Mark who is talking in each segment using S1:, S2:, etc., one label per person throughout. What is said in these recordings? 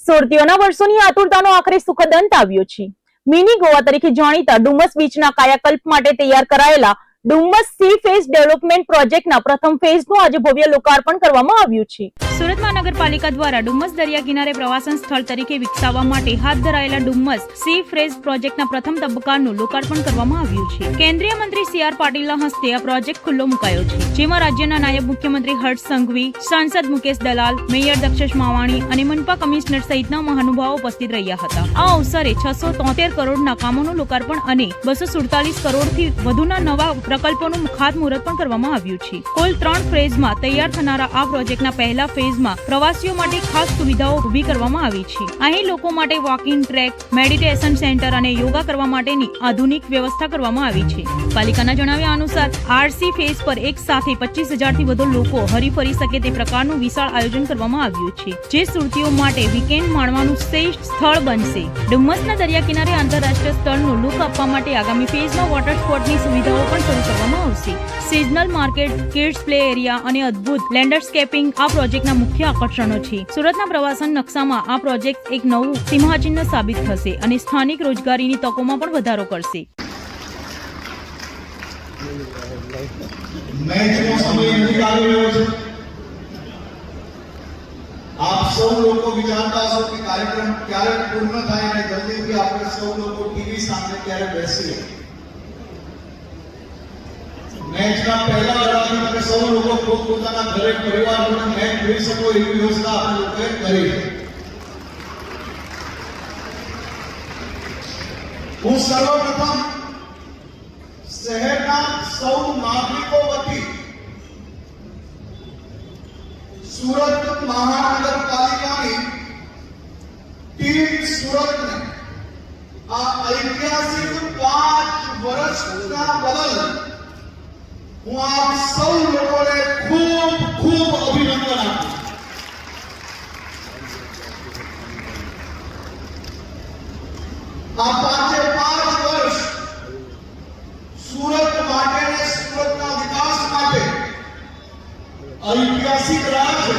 S1: સુરતીઓના વર્ષોની આતુરતાનો આખરે સુખદ અંત આવ્યો છે। મિની ગોવા તરીકે જાણીતા ડુમસ બીચના કાયાકલ્પ માટે તૈયાર કરાયેલા ડુમસ સી ફેઝ ડેવલપમેન્ટ પ્રોજેક્ટના પ્રથમ ફેઝનું આજે ભવ્ય લોકાર્પણ કરવામાં આવ્યું છે। સુરત મહાનગરપાલિકા દ્વારા ડુમસ દરિયા કિનારે પ્રવાસન સ્થળ તરીકે વિકસાવવા માટે હાથ ધરાયેલા ડુમસ સી ફેઝ પ્રોજેક્ટના પ્રથમ તબક્કાનું લોકાર્પણ કરવામાં આવ્યું છે। કેન્દ્રીય મંત્રી સી.આર. પાટીલના હસ્તે આ પ્રોજેક્ટ ખુલ્લો મુકાયો છે, જેમાં રાજ્યના નાયબ મુખ્યમંત્રી હર્ષ સંઘવી, સાંસદ મુકેશ દલાલ, મેયર દક્ષેશ માવાણી અને મનપા કમિશનર સહિતના મહાનુભાવો ઉપસ્થિત રહ્યા હતા। આ અવસરે 673 કરોડના કામોનું લોકાર્પણ અને 247 કરોડથી વધુના નવા પ્રકલ્પોનું ખાતમુહૂર્ત પણ કરવામાં આવ્યું છે। કુલ 3 ફેઝમાં તૈયાર થનારા આ પ્રોજેક્ટના પહેલા ફેઝમાં પ્રવાસીઓ માટે ખાસ સુવિધાઓ ઊભી કરવામાં આવી છે। અહીં લોકો માટે વોકિંગ ટ્રેક, મેડિટેશન સેન્ટર અને યોગા કરવા માટેની આધુનિક વ્યવસ્થા કરવામાં આવી છે। પાલિકાના જણાવ્યા અનુસાર આરસી ફેઝ પર એક સાથે 25,000 થી વધુ લોકો હરીફરી શકે તે પ્રકારનું વિશાળ આયોજન કરવામાં આવ્યું છે, જે સુરતીઓ માટે વીકેન્ડ માણવાનું શ્રેષ્ઠ સ્થળ બનશે। ડુમસના દરિયા કિનારે આંતરરાષ્ટ્રીય સ્થળનો લુક આપવા માટે આગામી ફેઝમાં વોટર સ્પોર્ટની સુવિધાઓ પણ શરૂ કરવામાં આવશે। Seasonal market, kids play area અને અદ્ભુત લેન્ડસ્કેપિંગ આ પ્રોજેક્ટના મુખ્ય આકર્ષણો છે। સુરતના પ્રવાસન નકશામાં આ પ્રોજેક્ટ એક નવું સિંહચિહ્ન સાબિત થશે અને સ્થાનિક રોજગારીની તકોમાં પણ વધારો કરશે।
S2: आप सब लोग को विचारता हो कि कार्यक्रम क्यारे पूर्ण થાય ને જલ્દીથી આપણે સૌ લોકો ટીવી સામે ક્યારે બેસીએ। મેચના પહેલા લડાઈ માટે સૌ લોકો પોતપોતાના ઘરે પરિવાર જોડે મેચ જોઈ શકો એવી વ્યવસ્થા આપણે લોકોએ કરી છે। હું સર્વપ્રથમ શહેરના સૌ નાગરિકો વતી સુરત મહાનગરપાલિકાની ટીમ સુરતને આ ઐતિહાસિક 5 વર્ષના બદલ હું આપ સૌ લોકોને ખૂબ ખૂબ અભિનંદન આપું છું। આ 5 વર્ષ સુરત માટે અને સુરતના વિકાસ માટે ઐતિહાસિક રહ્યા છે।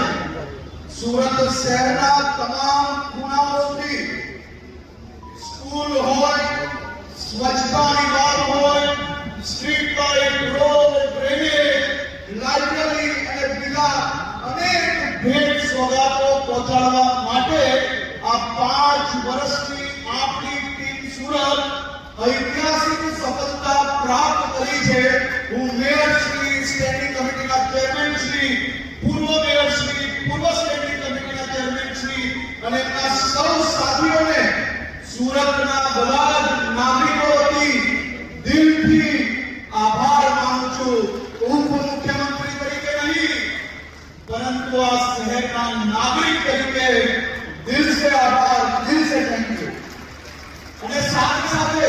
S2: સુરત શહેરના તમામ ખૂણાઓથી સ્કૂલ હોય, સ્વચ્છતાની વાત હોય, street light, road, drainage, library અને બીજા અનેક ભેટ સોગાદો પહોંચાડવા માટે આ 5 વર્ષની આપણી ટીમ સુરત ઐતિહાસિક સફળતા પ્રાપ્ત કરી છે। હું મેયર શ્રી, સ્ટેન્ડિંગ કમિટીના ચેરમેન શ્રી, પૂર્વ મેયર શ્રી, પૂર્વ સ્ટેન્ડિંગ કમિટીના ચેરમેન શ્રી અને એમના સૌ સાથીઓને સુરતના બધા જ નાગરિકો વતી દિલથી આભાર માનું છું। ઉપમુખ્યમંત્રી તરીકે નહીં, પરંતુ આ શહેરના નાગરિક તરીકે દિલ સે આભાર, દિલ સે થેન્ક યુ। અને સાથે સાથે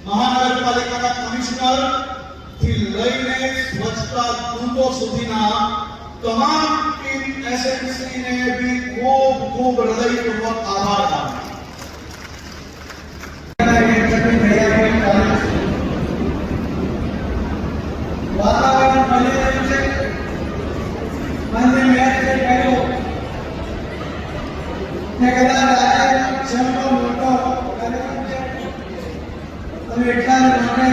S2: મહાનગરપાલિકાના કમિશનર થી લઈને સ્વચ્છતા દૂતો સુધીના તમામ ટીમ એસએમસીને भी ખૂબ ખૂબ હૃદયપૂર્વક આભાર માનું છું। વાતાવરણ બની રહ્યું છે। માન્ય મેયરે કહ્યું કે કદાચ આજે છેલ્લો મોટો કાર્યક્રમ છે, તમે એટલા માટે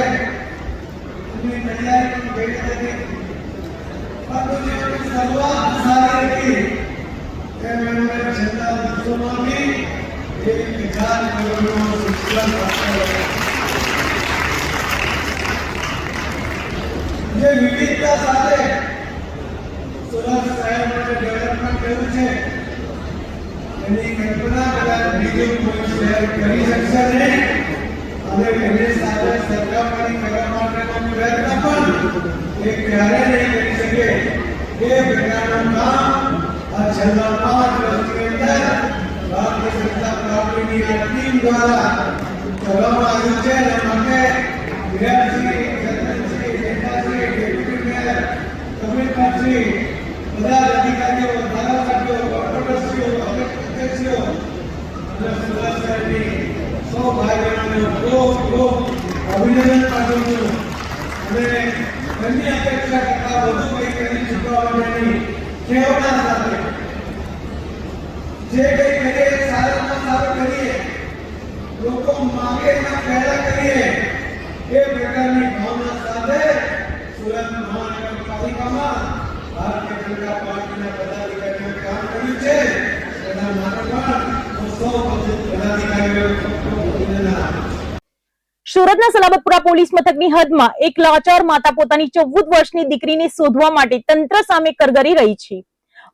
S2: એની તૈયારી કરી હતી, પરંતુ જેની શરૂઆત સારી હતી તે મેળવે છેલ્લા દિવસોમાંથી એક વિચાર કરવાનો શિક્ષણ પ્રાપ્ત જે વિવિધતા સાથે સુરત શહેર માટે ડેવલપમેન્ટ કર્યું છે એની કલ્પના કદાચ બીજું કોઈ શહેર કરી શકશે નહીં અને એની સાથે સરકારની કરવા માટેનો પ્રયત્ન પણ એ ક્યારે નહીં કરી શકે। એ પ્રકારનું કામ આ છેલ્લા 5 વર્ષની અંદર ભારતીય જનતા પાર્ટીની આ ટીમ દ્વારા કરવામાં આવ્યું છે અને માટે વિરાટજી, બધા અધિકારીઓ, ધારાસભ્યો, કોર્પોરેટરશ્રીઓ, અધ્યક્ષીઓ અને સુરત શહેરની સૌ ભાઈ બહેનોને ખૂબ ખૂબ અભિનંદન પાઠવું છું અને એમની અપેક્ષા કરતા વધુ કંઈ કરી ચૂકવા માટેની કેવડા સાથે જે કંઈ કરીએ લોકો માંગે એના પહેલા કરીએ એ પ્રકારની ભાવના સાથે સુરત મહાનગરપાલિકામાં ભારતીય જનતા પાર્ટીના પદાધિકારીઓ કામ કર્યું છે. એના માટે પણ હું સૌ પદાધિકારીઓ
S1: સુરતના સલાબતપુરા પોલીસ મથકની હદમાં એક લાચાર માતા પોતાની 14 વર્ષની દીકરીને શોધવા માટે તંત્ર સામે કરગરી રહી છે.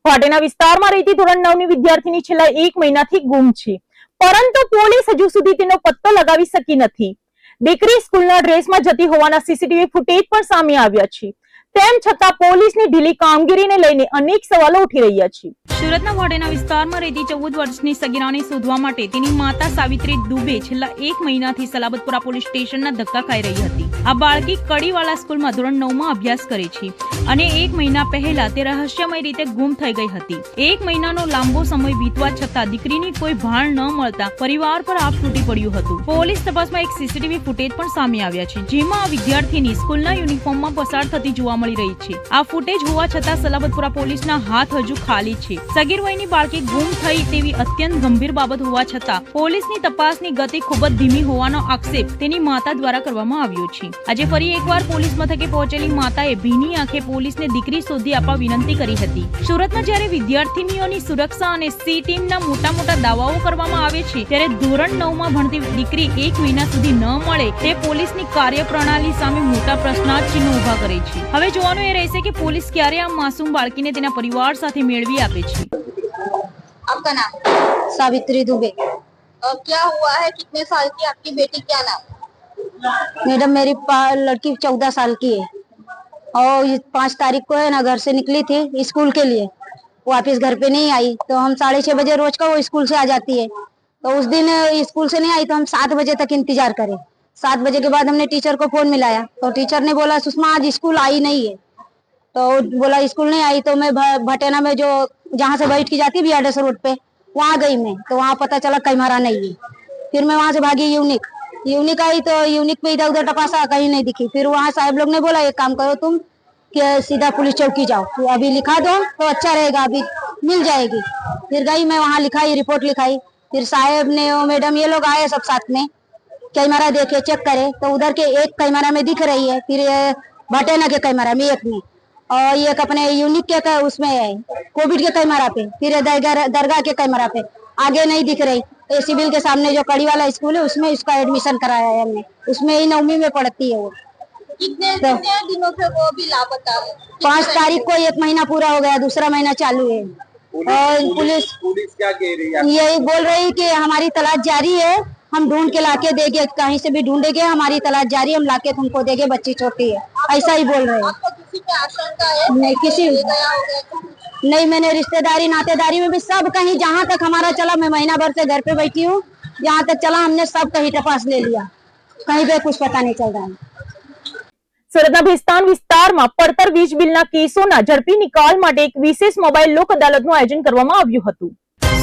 S1: ભાટેના વિસ્તારમાં રહેતી ધોરણ 9 ની વિદ્યાર્થીની છેલ્લા 1 મહિનાથી ગુમ છે, પરંતુ પોલીસ હજુ સુધી તેનો પત્તો લગાવી શકી નથી. દીકરી સ્કૂલના ડ્રેસમાં જતી હોવાના સીસીટીવી ફૂટેજ પણ સામે આવ્યા છે. તેમ છતાં પોલીસની ઢીલી કામગીરીને લઈને અનેક સવાલો ઉઠી રહ્યા છે. સુરતના ભાટેના વિસ્તારમાં રહેતી 14 વર્ષની સગીરાને શોધવા માટે તેની માતા સાવિત્રી દુબે છેલ્લા 1 મહિનાથી સલાબતપુરા પોલીસ સ્ટેશનના ધક્કા ખાઈ રહી હતી. આ બાળકી કડીવાલા સ્કૂલમાં ધોરણ 9 માં અભ્યાસ કરે છે અને 1 મહિના પહેલા તે રહસ્યમય રીતે ગુમ થઈ ગઈ હતી. 1 મહિનાનો લાંબો સમય વીતવા છતાં દીકરીની કોઈ ભાન ન મળતા પરિવાર પર આપ તૂટી પડ્યું હતું. પોલીસ તપાસમાં એક સીસીટીવી ફૂટેજ પણ સામે આવ્યા છે, જેમાં આ વિદ્યાર્થીની સ્કૂલના યુનિફોર્મમાં પસાર થતી જોવા મળી રહી છે. આ ફૂટેજ હોવા છતાં સલાબતપુરા પોલીસના હાથ હજુ ખાલી છે. સગીર વયની બાળકી ગુમ થઈ તેવી અત્યંત ગંભીર બાબત હોવા છતાં પોલીસની તપાસની ગતિ ખૂબ જ ધીમી હોવાનો આક્ષેપ તેની માતા દ્વારા કરવામાં આવ્યો છે. આજે ફરી એકવાર પોલીસ મથકે પહોંચેલી માતાએ ભીની આંખે પોલીસને દીકરી શોધી આપવા વિનંતી કરી હતી. સુરતમાં જ્યારે વિદ્યાર્થીનીઓની સુરક્ષા અને સી ટીમના મોટા દાવાઓ કરવામાં આવે છે, ત્યારે ધોરણ 9 માં ભણતી દીકરી 1 મહિના સુધી ન મળે તે પોલીસની કાર્યપ્રણાલી સામે મોટા પ્રશ્નાર્થ ઉભા કરે છે. હવે જોવાનું એ રહેશે કે પોલીસ ક્યારે આ માસૂમ બાળકીને તેના પરિવાર સાથે મેળવી આપે છે.
S3: आपका नाम?
S4: सावित्री दुबे।
S3: क्या हुआ है, कितने साल की आपकी बेटी, क्या नाम?
S4: मैडम मेरी लड़की 14 साल की है और 5 तारीख को है ना घर से निकली थी स्कूल के लिए, वापस घर पे नहीं आई तो हम 6:30 बजे रोज का वो स्कूल से आ जाती है, तो उस दिन स्कूल से नहीं आई तो हम 7 बजे तक इंतजार करे. 7 बजे के बाद हमने टीचर को फोन मिलाया तो टीचर ने बोला सुषमा आज स्कूल आई नहीं है, तो बोला स्कूल नहीं आई तो मैं भटेना में जो जहाँ से बैठ की जाती है BRDS रोड पे वहाँ गई मैं, तो वहाँ पता चला कैमरा नहीं है. फिर मैं वहाँ से भागी यूनिक आई तो यूनिक पे इधर उधर टपासा कहीं नहीं दिखी. फिर वहाँ साहब लोग ने बोला एक काम करो तुम कि सीधा पुलिस चौकी जाओ, तो अभी लिखा दो तो अच्छा रहेगा, अभी मिल जाएगी. फिर गई मैं वहाँ लिखाई, रिपोर्ट लिखाई. फिर साहब ने मैडम ये लोग आए सब साथ में, कैमरा देखे चेक करे तो उधर के एक कैमरा में दिख रही है, फिर भटेना के कैमरा में एक में, और ये अपने यूनिक के उसमें है कोविड के कैमरा पे, फिर दरगाह के कैमरा पे आगे नहीं दिख रही. तो सिविल के सामने जो कड़ी वाला स्कूल है उसमें इसका एडमिशन कराया है हमने, उसमें ही 9वीं में पढ़ती है वो.
S3: कितने दिनों से वो भी लापता है?
S4: 5 तारीख को 1 महीना पूरा हो गया, दूसरा महीना चालू है. और पुलिस
S2: क्या कह रही है?
S4: यही बोल रही कि हमारी तलाश जारी है, हम ढूंढ के लाके देंगे, कहीं से भी ढूंढेंगे, हमारी तलाश जारी, हम लाके तुमको देंगे, बच्ची छोटी है, ऐसा ही बोल रहे हैं.
S3: आपको किसी पे आशंका है?
S4: नहीं किसी
S3: गया होगा?
S4: नहीं, मैंने रिश्तेदारी नातेदारी में भी सब कहीं जहाँ तक हमारा चला, मैं महीना भर से घर पे बैठी हूँ, जहाँ तक चला हमने सब कहीं तपास ले लिया, कहीं पे कुछ पता नहीं चल रहा है.
S1: સુરતના ભેસ્તાન વિસ્તારમાં પડતર વીજ બિલના કેસોના ઝડપી નિકાલ માટે એક વિશેષ મોબાઈલ લોક અદાલતનું આયોજન કરવામાં આવ્યું હતું.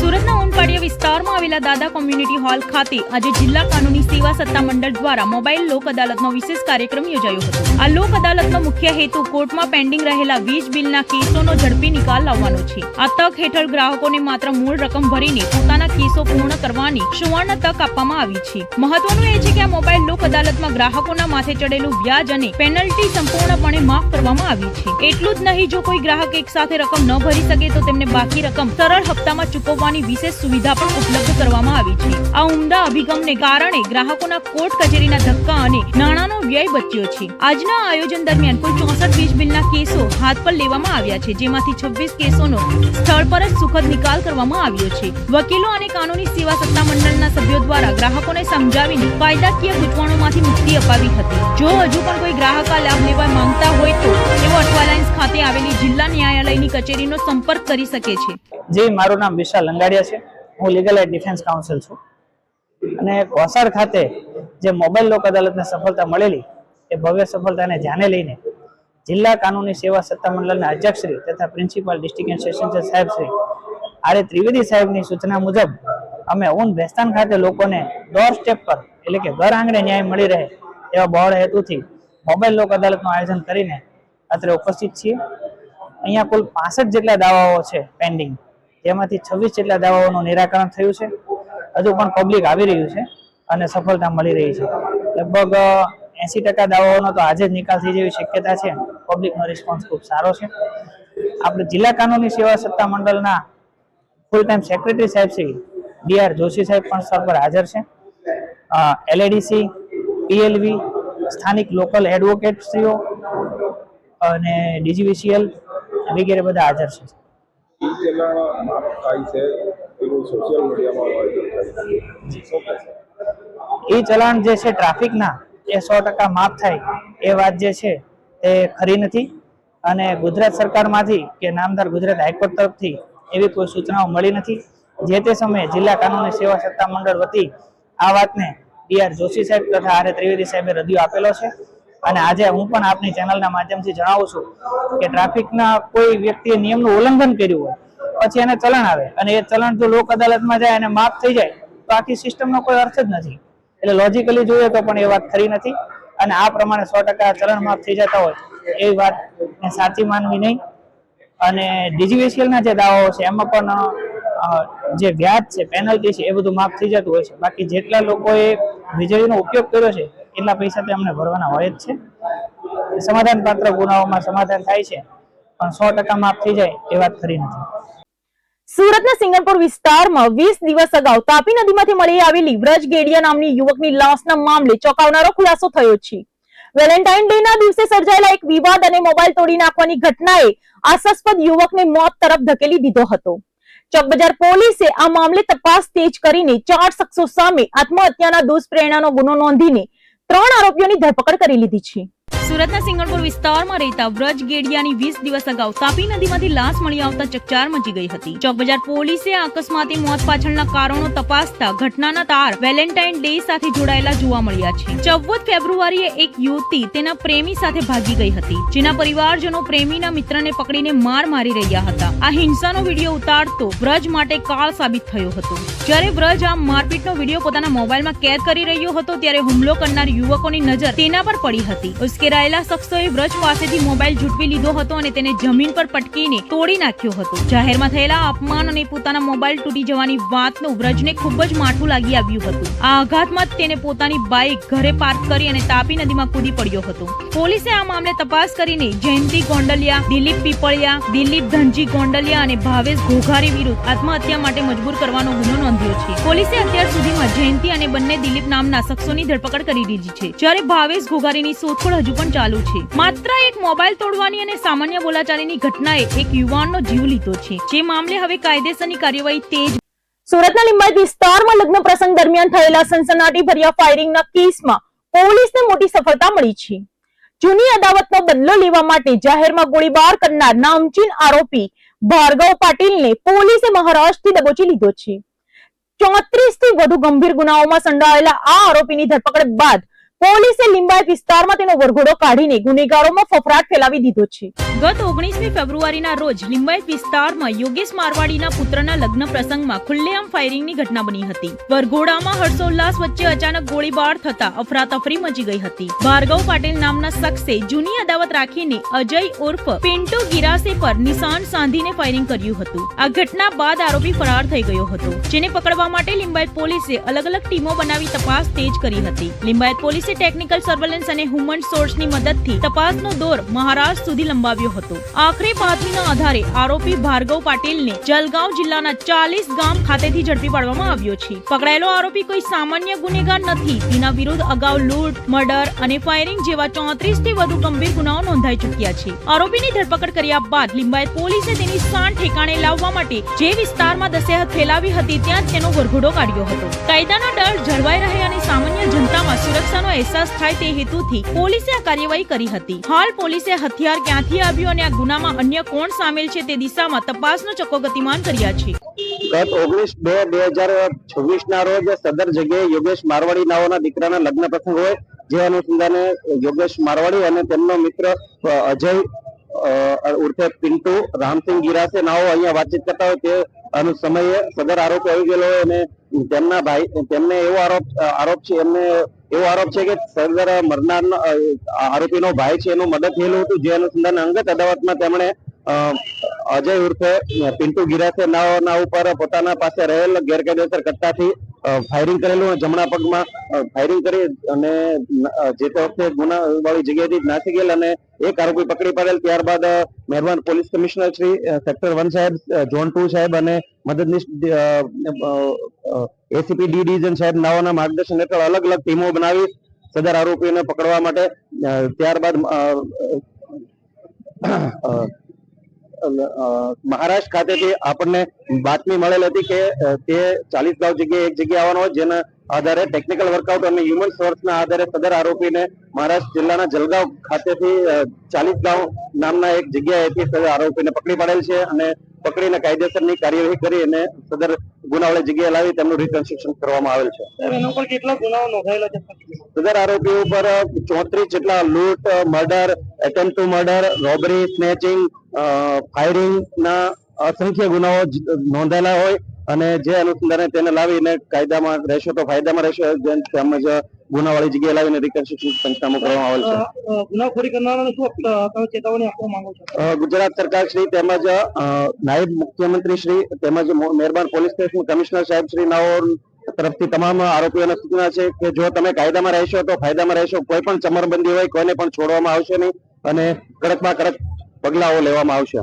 S1: સુરતના ઉનપાડિયા વિસ્તારમાં આવેલા દાદા કોમ્યુનિટી હોલ ખાતે આજે જિલ્લા કાનૂની સેવા સત્તા મંડળ દ્વારા મોબાઈલ લોક અદાલતનો વિશેષ કાર્યક્રમ યોજાયો હતો. આ લોક અદાલતનો મુખ્ય હેતુ કોર્ટમાં પેન્ડિંગ રહેલા વીજ બિલના કેસોનો ઝડપી નિકાલ લાવવાનો છે. આ તક હેઠળ ગ્રાહકોને માત્ર મૂળ રકમ ભરીને પોતાના કેસો પૂર્ણ કરવાની સુવર્ણ તક આપવામાં આવી છે. મહત્વનું એ છે કે આ મોબાઈલ લોક અદાલતમાં ગ્રાહકોના માથે ચડેલું વ્યાજ અને પેનલ્ટી સંપૂર્ણપણે માફ કરવામાં આવી છે. એટલું જ નહીં, જો કોઈ ગ્રાહક એક સાથે રકમ ન ભરી શકે તો તેમને બાકી રકમ સરળ હપ્તામાં ચૂકવવાની વિશેષ સુવિધા પણ ઉપલબ્ધ કરવામાં આવી છે. આ ઉમદા અભિગમને કારણે ગ્રાહકોના કોર્ટ કચેરીના ધક્કા અને નાણાંનો વ્યય બચ્યો છે. આજના આયોજન દરમિયાન કુલ 64 વીજ બિલના કેસો હાથ પર લેવામાં આવ્યા છે, જેમાંથી 26 કેસોનો સ્થળ પર જ સુખદ નિકાલ કરવામાં આવ્યો છે. વકીલો અને કાનૂની સેવા સત્તા મંડળના સભ્યો દ્વારા ગ્રાહકોને સમજાવીને કાયદાકીય ગૂંચવણોમાંથી મુક્તિ અપાવી હતી. જો હજુ પણ કોઈ ગ્રાહક આ લાભ લેવા માંગતા હોય તો તેઓ અઠવાલાઇન્સ ખાતે આવેલી જિલ્લા ન્યાયાલયની કચેરીનો સંપર્ક કરી શકે છે.
S5: જી, મારું નામ વિશાલ લંગાડિયા છે. હું લીગલ એડ ડિફેન્સ કાઉન્સિલ છું અને કોસાડ ખાતે જે મોબાઈલ લોક અદાલતને સફળતા મળેલી એ ભવ્ય સફળતાને ધ્યાને લઈને જિલ્લા કાનૂની સેવા સત્તા મંડળના અધ્યક્ષશ્રી તથા પ્રિન્સિપાલ ડિસ્ટ્રિક્ટ એન્ડ સેશન જજ સાહેબશ્રી આર ત્રિવેદી સાહેબની સૂચના મુજબ અમે ઊન ભેસ્તાન ખાતે લોકોને ડોર સ્ટેપ પર એટલે કે ઘર આંગણે ન્યાય મળી રહે એવા બહોળ હેતુથી મોબાઈલ લોક અદાલતનું આયોજન કરીને અત્રે ઉપસ્થિત છીએ. અહીંયા કુલ 65 જેટલા દાવાઓ છે પેન્ડિંગ, જેમાંથી 26 જેટલા દાવાઓનું નિરાકરણ થયું છે. હજુ પણ પબ્લિક આવી રહ્યું છે અને સફળતા મળી રહી છે. લગભગ 80% દાવાઓનો તો આજે જ નિકાલ થઈ જેવી શક્યતા છે. પબ્લિકનો રિસ્પોન્સ ખૂબ સારો છે. આપણે જિલ્લા કાનૂની સેવા સત્તા મંડળના ફૂલ ટાઈમ સેક્રેટરી સાહેબ શ્રી DR જોશી સાહેબ પણ સ્થળ પર હાજર છે. LADC, PLV, સ્થાનિક લોકલ એડવોકેટ શ્રીઓ અને DGVCL વગેરે બધા હાજર છે.
S6: ચલણ માફ થાય છે એવું સોશિયલ મીડિયામાં વાયરલ થાય છે.
S5: એ ચલણ જે છે ટ્રાફિકના એ 100% માફ થાય એ વાત જે છે તે ખરી નથી અને ગુજરાત સરકારમાંથી કે નામદાર ગુજરાત હાઈકોર્ટ તરફથી એવી કોઈ સૂચનાઓ મળી નથી. જે તે સમયે જિલ્લા કાનૂની સેવા સત્તા મંડળ વતી આ વાતને DR જોશી સાહેબ તથા RA ત્રિવેદી સાહેબે રદિયો આપેલો છે અને આજે હું પણ આપની ચેનલના માધ્યમથી જણાવું છું કે ટ્રાફિકના કોઈ વ્યક્તિએ નિયમનું ઉલ્લંઘન કર્યું હોય પછી એને ચલણ આવે અને એ ચલણ જો લોક અદાલતમાં જાય અને માફ થઈ જાય તો આખી સિસ્ટમનો કોઈ અર્થ જ નથી. એટલે લોજિકલી જોઈએ તો પણ એ વાત ખરી નથી અને આ પ્રમાણે 100% ચલણ માફ થઈ જતા હોય એ વાતને સાચી માનવી નહીં. અને DGVCLના જે દાવાઓ છે એમાં પણ જે વ્યાજ છે, પેનલ્ટી છે, એ બધું માફ થઈ જતું હોય છે. બાકી જેટલા લોકોએ વીજળીનો ઉપયોગ કર્યો છે એટલા પૈસા તો એમને ભરવાના હોય જ છે. સમાધાન પાત્ર ગુનાઓમાં સમાધાન થાય છે પણ 100% માફ થઈ જાય એ વાત ખરી નથી.
S1: સુરતના સિંગણપુર વિસ્તારમાં 20 દિવસ અગાઉ તાપી નદીમાંથી મળી આવેલી વ્રજ ગેડિયા નામની યુવકની લાશના મામલે ચોંકાવનારો ખુલાસો થયો છે. વેલેન્ટાઇન ડે ના દિવસે સર્જાયેલા એક વિવાદ અને મોબાઈલ તોડી નાખવાની ઘટનાએ આશાસ્પદ યુવકને મોત તરફ ધકેલી દીધો હતો. ચોકબજાર પોલીસે આ મામલે તપાસ તેજ કરીને 4 શખ્સો સામે આત્મહત્યાના દુષ્પ્રેરણાનો ગુનો નોંધીને 3 આરોપીઓની ધરપકડ કરી લીધી છે. સુરતના સિંગણપુર વિસ્તારમાં રહેતા વ્રજ ગેડિયાની 20 દિવસ અગાઉ તાપી નદીમાંથી લાશ મળી આવતા ચકચાર મચી ગઈ હતી. ચોકબજાર પોલીસે અકસ્માતે મોત પાછળના કારણો તપાસતા ઘટનાના તાર વેલેન્ટાઇન ડે સાથે જોડાયેલા જોવા મળ્યા છે. 14 ફેબ્રુઆરીએ એક યુવતી તેના પ્રેમી સાથે ભાગી ગઈ હતી, જેના પરિવારજનો પ્રેમીના મિત્રને પકડીને માર મારી રહ્યા હતા. આ હિંસાનો વિડીયો ઉતારતો વ્રજ માટે કાળ સાબિત થયો હતો. જ્યારે વ્રજ આ મારપીટનો વિડીયો પોતાના મોબાઈલમાં કેદ કરી રહ્યો હતો ત્યારે હુમલો કરનાર યુવકોની નજર તેના પર પડી હતી. ઉશ્કેરાયેલા શખ્સોએ વ્રજ પાસેથી મોબાઈલ ઝૂંટવી લીધો હતો અને તેને જમીન પર પટકીને તોડી નાખ્યો હતો. જાહેરમાં થયેલા અપમાન અને પોતાના મોબાઈલ તૂટી જવાની વાતનું વ્રજને ખૂબ જ માઠું લાગી આવ્યું હતું. આ આઘાતમાં તેને પોતાની બાઇક ઘરે પાર્ક કરી અને તાપી નદીમાં કૂદી પડ્યો હતો. પોલીસે આ મામલે તપાસ કરીને જયંતિ ગોંડલિયા, દિલીપ પીપળિયા, દિલીપ ધનજી ગોંડલિયા અને ભાવેશ ઘોઘારી વિરુદ્ધ આત્મહત્યા માટે મજબૂર કરવાનો ગુનો નોંધ્યો છે. પોલીસે અત્યાર સુધીમાં જયંતિ અને બંને દિલીપ નામના શખ્સોની ધરપકડ કરી દીધી છે, જ્યારે ભાવેશ ઘોઘારીની શોધખોળ હજુ પણ ચાલુ છે. માત્ર એક મોબાઈલ તોડવાની અને સામાન્ય બોલાચાલીની ઘટનાએ એક યુવાનનો જીવ લીધો છે, જે મામલે હવે કાયદેસરની કાર્યવાહી તેજ. સુરતના લિંબાયત વિસ્તારમાં લગ્ન પ્રસંગ દરમિયાન થયેલા સનસનાટી ભર્યા ફાયરિંગના કેસમાં પોલીસને મોટી સફળતા મળી છે. જૂની અદાવતનો બદલો લેવા માટે જાહેરમાં ગોળીબાર કરનાર નામચીન આરોપી ભાર્ગવ પાટીલને પોલીસે મહારાષ્ટ્રથી દબોચી લીધો છે. 34 થી વધુ ગંભીર ગુનાઓમાં સંડોવાયેલા આ આરોપીની ધરપકડ બાદ પોલીસે લિંબાયત વિસ્તારમાં તેનો વરઘોડો કાઢીને ગુનેગારોમાં ફફડાટ ફેલાવી દીધો છે. ગત 19મી ફેબ્રુઆરીના રોજ લિંબાયત વિસ્તારમાં યોગેશ મારવાડીના પુત્રના લગ્ન પ્રસંગમાં ખુલ્લેઆમ ફાયરિંગની ઘટના બની હતી. વરઘોડામાં હર્ષોલ્લાસ વચ્ચે અચાનક ગોળીબાર થતા અફરાતફરી મચી ગઈ હતી. ભાર્ગવ પાટીલ નામના શખ્સે જૂની અદાવત રાખીને અજય ઉર્ફ પિન્ટુ ગિરાસે પર નિશાન સાધીને ફાયરિંગ કર્યું હતું. આ ઘટના બાદ આરોપી ફરાર થઈ ગયો હતો, જેને પકડવા માટે લિંબાયત પોલીસે અલગ અલગ ટીમો બનાવી તપાસ તેજ કરી હતી. લિંબાયત પોલીસે ટેકનિકલ સર્વેલન્સ અને હ્યુમન સોર્સની મદદથી તપાસનો દોર મહારાષ્ટ્ર સુધી લંબાવ્યો હતો. આખરે બાતમીના આધારે આરોપી ભાર્ગવ પાટીલને જલગાંવ જિલ્લાના 40 ગામ ખાતેથી ઝડપી પાડવામાં આવ્યો છે. પકડાયેલો આરોપી કોઈ સામાન્ય ગુનેગાર નથી. તેના વિરુદ્ધ અગાઉ લૂંટ, મર્ડર અને ફાયરિંગ જેવા 34 થી વધુ ગંભીર ગુનાઓ નોંધાઈ ચૂક્યા છે. આરોપીની ધરપકડ કર્યા બાદ લિંબાયત પોલીસે તેની શાન ઠેકાણે લાવવા માટે જે વિસ્તારમાં દશેહત ફેલાવી હતી ત્યાં જ તેનો વરઘોડો કાઢ્યો હતો. કાયદાનો ડર જળવાઈ રહે અને સામાન્ય જનતામાં સુરક્ષાનો અહેસાસ થાય તે હેતુથી પોલીસે આ કાર્યવાહી કરી હતી. હાલ પોલીસે હથિયાર ક્યાંથી આવ્યું અને આ ગુનામાં અન્ય કોણ સામેલ છે તે દિશામાં તપાસનો ચક્કો ગતિમાન કર્યા છે.
S7: ગત 19/2/2026 ના રોજ સદર જગ્યાએ યોગેશ મારવાડી નાઓના દીકરાના લગ્ન પ્રસંગ હોય, જે અનુસંધાને યોગેશ મારવાડી અને તેમનો મિત્ર અજય ઉર્ફે પિન્ટુ રામસિંહ ગિરાસે નાઓ અહીંયા વાતચીત કરતા હોય તે સમયે સદર આરોપી આવી ગયેલો હોય અને તેમના ભાઈ તેમને એવો આરોપ છે કે સદર મરનાર આરોપીનો ભાઈ છે એનું મદદ થયેલું હતું, જે અનુસંધાને અંગત અદાવતમાં તેમણે અજય ઉર્ફે પિન્ટુ ગિરાસે નાઓના ઉપર પોતાના પાસે રહેલ ગેરકાયદેસર કટ્ટાથી ફાયરિંગ કરેલું અને જમણા પગમાં ફાયરિંગ કરી અને જે તે વખતે ગુનાવાળી જગ્યાએથી નાસી ગયેલ અને એક આરોપી પકડી પાડેલ. ત્યારબાદ મહેરબાન પોલીસ કમિશનર શ્રી સેક્ટર 1 સાહેબ, ઝોન 2 સાહેબ અને મદદનીશ એસીપી ડી ડિવિઝન સાહેબ નાઓના માર્ગદર્શન હેઠળ અલગ અલગ ટીમો બનાવી સદર આરોપીઓને પકડવા માટે ત્યારબાદ મહારાષ્ટ્ર ખાતેથી આપણને બાતમી મળેલ હતી કે તે 40 ગાંવ જગ્યાએ એક જગ્યાએ આવવાનો હોય, જેના આધારે ટેકનિકલ વર્કઆઉટ અને હ્યુમન સોર્સના આધારે સદર આરોપીને મહારાષ્ટ્ર જિલ્લાના જલગાંવ ખાતેથી 40 ગાંવ નામના એક જગ્યાએથી સદર આરોપીને પકડી પાડેલ છે અને પકડીને કાયદેસરની કાર્યવાહી કરી અને સદર ગુનાવાળી જગ્યાએ લાવી તેમનું રિકન્સ્ટ્રક્શન કરવામાં આવેલ છે.
S5: એના ઉપર કેટલા ગુનાઓ નોંધાયેલા છે?
S7: સદર આરોપીઓ ઉપર 34 જેટલા લૂંટ, murder, attempt two murder, robbery, snatching, firing ના અસંખ્ય ગુનાઓ નોંધાયેલા હોય અને જે અનુસંધાને તેને લાવીને કાયદામાં રહેશો તો ફાયદામાં રહેશો તેમજ ગુનાવાળી જગ્યાએ લાવીને રિકન્સ્ટ્રક્શન પંચનામું કરવામાં આવેલ છે.
S5: ગુનાખોરી કરનારાને શું તમે ચેતવણી આપવા માંગો છો?
S7: ગુજરાત સરકાર શ્રી તેમજ નાયબ મુખ્યમંત્રી શ્રી તેમજ મહેરબાન પોલીસ સ્ટેશન કમિશનર સાહેબ શ્રી નાઓ તરફથી તમામ આરોપીઓને સૂચના છે કે જો તમે કાયદામાં રહેશો તો ફાયદામાં રહેશો. કોઈ પણ ચમરબંધી હોય કોઈને પણ છોડવામાં આવશે નહીં અને કડકમાં કડક પગલાઓ લેવામાં આવશે.